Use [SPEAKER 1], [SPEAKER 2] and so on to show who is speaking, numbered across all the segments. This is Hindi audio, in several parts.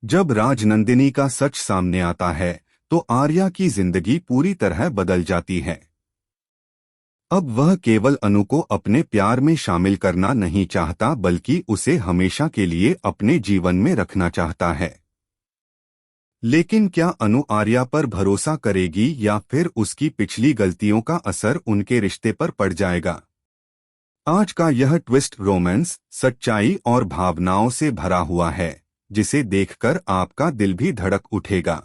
[SPEAKER 1] जब राजनंदिनी का सच सामने आता है तो आर्या की जिंदगी पूरी तरह बदल जाती है। अब वह केवल अनु को अपने प्यार में शामिल करना नहीं चाहता बल्कि उसे हमेशा के लिए अपने जीवन में रखना चाहता है। लेकिन क्या अनु आर्या पर भरोसा करेगी या फिर उसकी पिछली गलतियों का असर उनके रिश्ते पर पड़ जाएगा? आज का यह ट्विस्ट रोमांस, सच्चाई और भावनाओं से भरा हुआ है, जिसे देखकर आपका दिल भी धड़क उठेगा।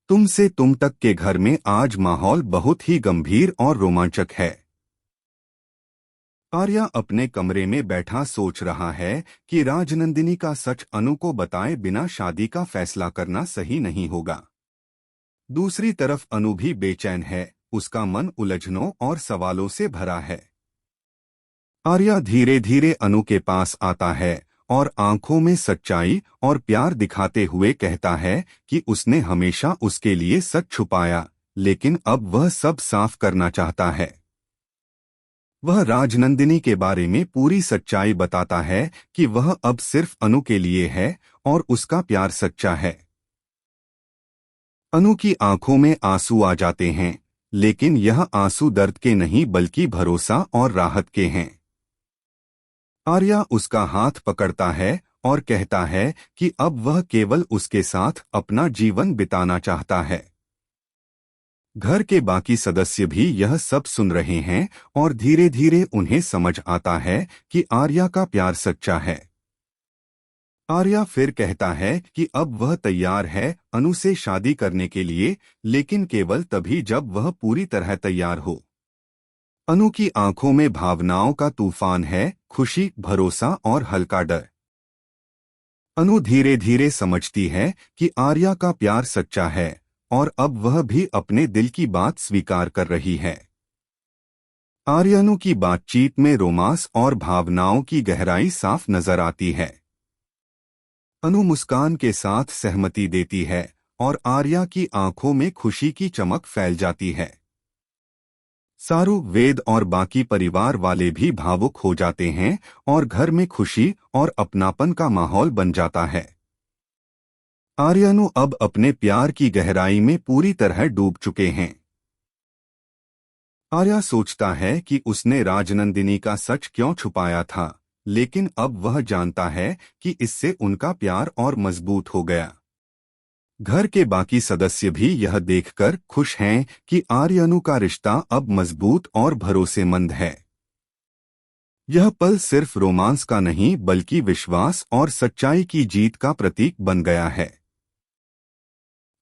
[SPEAKER 1] तुम से तुम तक के घर में आज माहौल बहुत ही गंभीर और रोमांचक है। आर्या अपने कमरे में बैठा सोच रहा है कि राजनंदिनी का सच अनु को बताए बिना शादी का फैसला करना सही नहीं होगा। दूसरी तरफ अनु भी बेचैन है, उसका मन उलझनों और सवालों से भरा है। आर्या धीरे धीरे अनु के पास आता है और आंखों में सच्चाई और प्यार दिखाते हुए कहता है कि उसने हमेशा उसके लिए सच छुपाया, लेकिन अब वह सब साफ करना चाहता है। वह राजनंदिनी के बारे में पूरी सच्चाई बताता है कि वह अब सिर्फ अनु के लिए है और उसका प्यार सच्चा है। अनु की आंखों में आंसू आ जाते हैं, लेकिन यह आंसू दर्द के नहीं बल्कि भरोसा और राहत के हैं। आर्या उसका हाथ पकड़ता है और कहता है कि अब वह केवल उसके साथ अपना जीवन बिताना चाहता है। घर के बाकी सदस्य भी यह सब सुन रहे हैं और धीरे धीरे उन्हें समझ आता है कि आर्या का प्यार सच्चा है। आर्या फिर कहता है कि अब वह तैयार है अनु से शादी करने के लिए, लेकिन केवल तभी जब वह पूरी तरह तैयार हो। अनु की आंखों में भावनाओं का तूफान है, खुशी, भरोसा और हल्का डर। अनु धीरे धीरे समझती है कि आर्या का प्यार सच्चा है और अब वह भी अपने दिल की बात स्वीकार कर रही है। आर्यानु की बातचीत में रोमांस और भावनाओं की गहराई साफ नजर आती है। अनु मुस्कान के साथ सहमति देती है और आर्या की आंखों में खुशी की चमक फैल जाती है। सारू, वेद और बाकी परिवार वाले भी भावुक हो जाते हैं और घर में खुशी और अपनापन का माहौल बन जाता है। आर्यानु अब अपने प्यार की गहराई में पूरी तरह डूब चुके हैं। आर्या सोचता है कि उसने राजनंदिनी का सच क्यों छुपाया था, लेकिन अब वह जानता है कि इससे उनका प्यार और मजबूत हो गया। घर के बाकी सदस्य भी यह देखकर खुश हैं कि आर्यानु का रिश्ता अब मजबूत और भरोसेमंद है। यह पल सिर्फ रोमांस का नहीं बल्कि विश्वास और सच्चाई की जीत का प्रतीक बन गया है।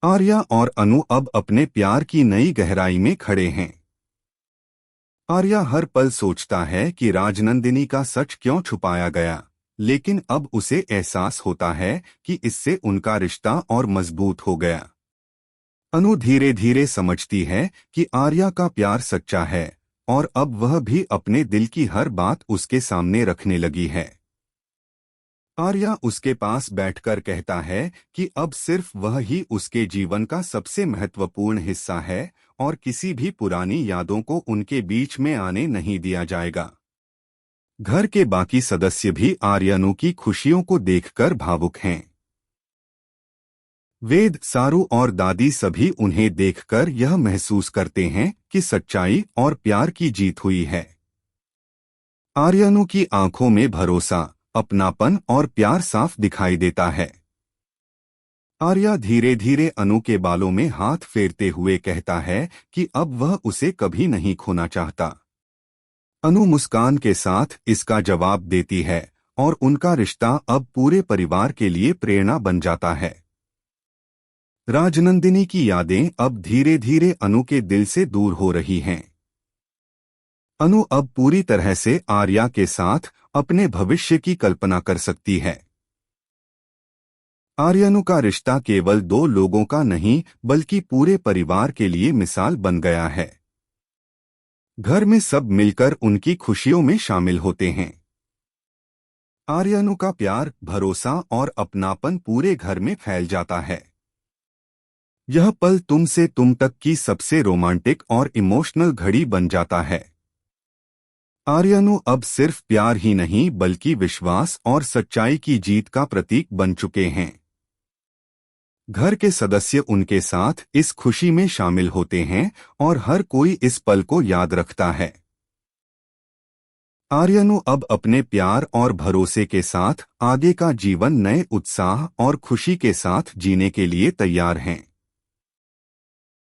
[SPEAKER 1] आर्या और अनु अब अपने प्यार की नई गहराई में खड़े हैं। आर्या हर पल सोचता है कि राजनंदिनी का सच क्यों छुपाया गया, लेकिन अब उसे एहसास होता है कि इससे उनका रिश्ता और मजबूत हो गया। अनु धीरे धीरे समझती है कि आर्या का प्यार सच्चा है और अब वह भी अपने दिल की हर बात उसके सामने रखने लगी है। आर्या उसके पास बैठकर कहता है कि अब सिर्फ वह ही उसके जीवन का सबसे महत्वपूर्ण हिस्सा है और किसी भी पुरानी यादों को उनके बीच में आने नहीं दिया जाएगा। घर के बाकी सदस्य भी आर्यानु की खुशियों को देखकर भावुक हैं। वेद, सारू और दादी सभी उन्हें देखकर यह महसूस करते हैं कि सच्चाई और प्यार की जीत हुई है। आर्यानु की आंखों में भरोसा, अपनापन और प्यार साफ दिखाई देता है। आर्या धीरे धीरे अनु के बालों में हाथ फेरते हुए कहता है कि अब वह उसे कभी नहीं खोना चाहता। अनु मुस्कान के साथ इसका जवाब देती है और उनका रिश्ता अब पूरे परिवार के लिए प्रेरणा बन जाता है। राजनंदिनी की यादें अब धीरे धीरे अनु के दिल से दूर हो रही हैं। अनु अब पूरी तरह से आर्या के साथ अपने भविष्य की कल्पना कर सकती है। आर्यानु का रिश्ता केवल दो लोगों का नहीं बल्कि पूरे परिवार के लिए मिसाल बन गया है। घर में सब मिलकर उनकी खुशियों में शामिल होते हैं। आर्यानु का प्यार, भरोसा और अपनापन पूरे घर में फैल जाता है। यह पल तुम से तुम तक की सबसे रोमांटिक और इमोशनल घड़ी बन जाता है। आर्यानु अब सिर्फ प्यार ही नहीं बल्कि विश्वास और सच्चाई की जीत का प्रतीक बन चुके हैं। घर के सदस्य उनके साथ इस खुशी में शामिल होते हैं और हर कोई इस पल को याद रखता है। आर्यनु अब अपने प्यार और भरोसे के साथ आगे का जीवन नए उत्साह और खुशी के साथ जीने के लिए तैयार हैं।